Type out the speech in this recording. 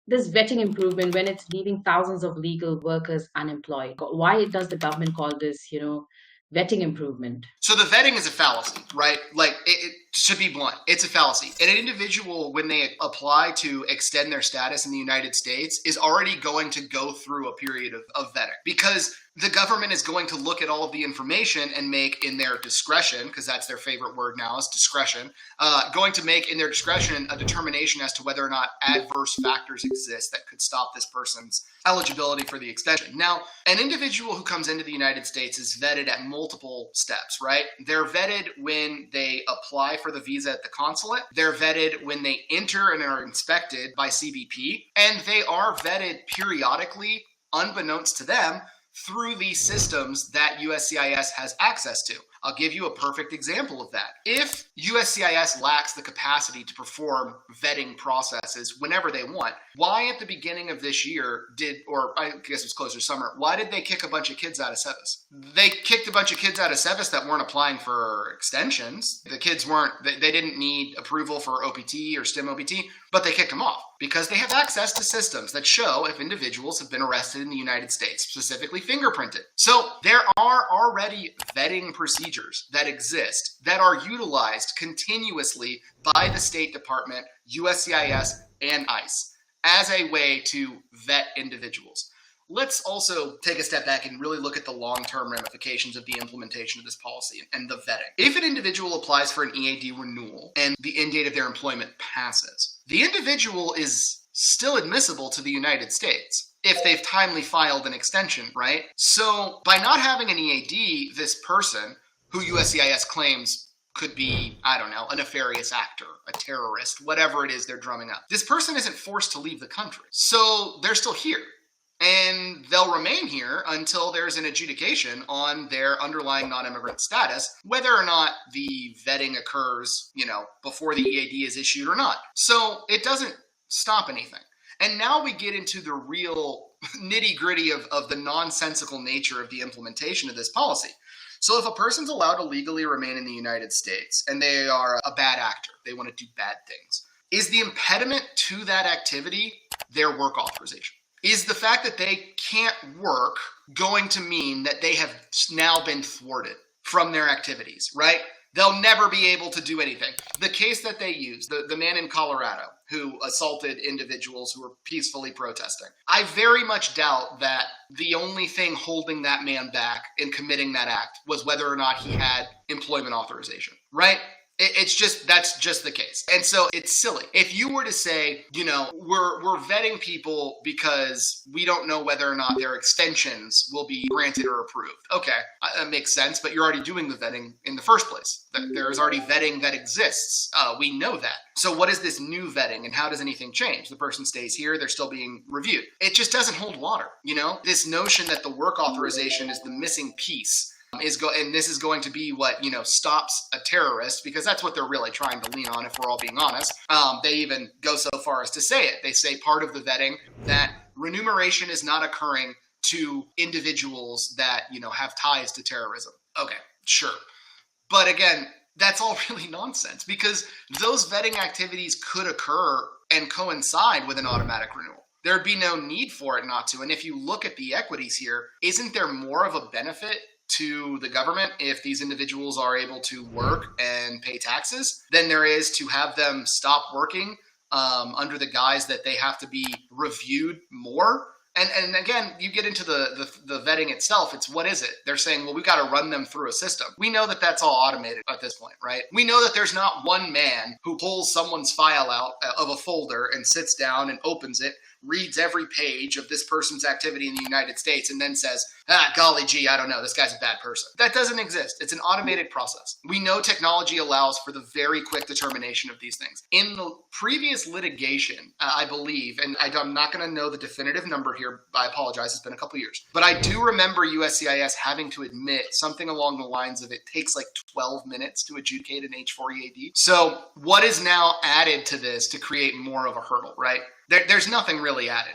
this vetting improvement when it's leaving thousands of legal workers unemployed? Why does the government call this, vetting improvement? So the vetting is a fallacy, right? Like, to be blunt, it's a fallacy. And an individual, when they apply to extend their status in the United States, is already going to go through a period of vetting, because the government is going to look at all of the information and make, in their discretion, because that's their favorite word now, is discretion, going to make in their discretion a determination as to whether or not adverse factors exist that could stop this person's eligibility for the extension. Now, an individual who comes into the United States is vetted at multiple steps, right? They're vetted when they apply for the visa at the consulate. They're vetted when they enter and are inspected by CBP. And they are vetted periodically, unbeknownst to them, through these systems that USCIS has access to. I'll give you a perfect example of that. If USCIS lacks the capacity to perform vetting processes whenever they want, why at the beginning of this year or I guess it's closer to summer, why did they kick a bunch of kids out of SEVIS? They kicked a bunch of kids out of SEVIS that weren't applying for extensions. The kids they didn't need approval for OPT or STEM OPT, but they kicked them off because they have access to systems that show if individuals have been arrested in the United States, specifically fingerprinted. So there are already vetting procedures that exist that are utilized continuously by the State Department, USCIS, and ICE as a way to vet individuals. Let's also take a step back and really look at the long-term ramifications of the implementation of this policy and the vetting. If an individual applies for an EAD renewal and the end date of their employment passes, the individual is still admissible to the United States if they've timely filed an extension, right? So by not having an EAD, this person who USCIS claims could be, I don't know, a nefarious actor, a terrorist, whatever it is they're drumming up, this person isn't forced to leave the country. So they're still here. And they'll remain here until there's an adjudication on their underlying non-immigrant status, whether or not the vetting occurs, before the EAD is issued or not. So it doesn't stop anything. And now we get into the real nitty-gritty of the nonsensical nature of the implementation of this policy. So if a person's allowed to legally remain in the United States and they are a bad actor, they want to do bad things, is the impediment to that activity their work authorization? Is the fact that they can't work going to mean that they have now been thwarted from their activities, right? They'll never be able to do anything. The case that they used, the man in Colorado who assaulted individuals who were peacefully protesting, I very much doubt that the only thing holding that man back in committing that act was whether or not he had employment authorization, right? That's just the case. And so it's silly. If you were to say, we're vetting people because we don't know whether or not their extensions will be granted or approved. Okay, that makes sense, but you're already doing the vetting in the first place. There is already vetting that exists. We know that. So what is this new vetting and how does anything change? The person stays here, they're still being reviewed. It just doesn't hold water, This notion that the work authorization is the missing piece and this is going to be what stops a terrorist, because that's what they're really trying to lean on, if we're all being honest. They even go so far as to say it. They say part of the vetting that remuneration is not occurring to individuals that have ties to terrorism. Okay, sure, but again, that's all really nonsense, because those vetting activities could occur and coincide with an automatic renewal. There'd be no need for it not to. And if you look at the equities here, isn't there more of a benefit to the government if these individuals are able to work and pay taxes than there is to have them stop working under the guise that they have to be reviewed more? And again, you get into the vetting itself. It's, what is it? They're saying, well, we've got to run them through a system. We know that that's all automated at this point, right? We know that there's not one man who pulls someone's file out of a folder and sits down and opens it, reads every page of this person's activity in the United States, and then says, golly gee, I don't know, this guy's a bad person. That doesn't exist. It's an automated process. We know technology allows for the very quick determination of these things. In the previous litigation, I believe, and I'm not going to know the definitive number here, I apologize, it's been a couple years, but I do remember USCIS having to admit something along the lines of it takes like 12 minutes to adjudicate an H-4 EAD. So what is now added to this to create more of a hurdle, right? There's nothing really added.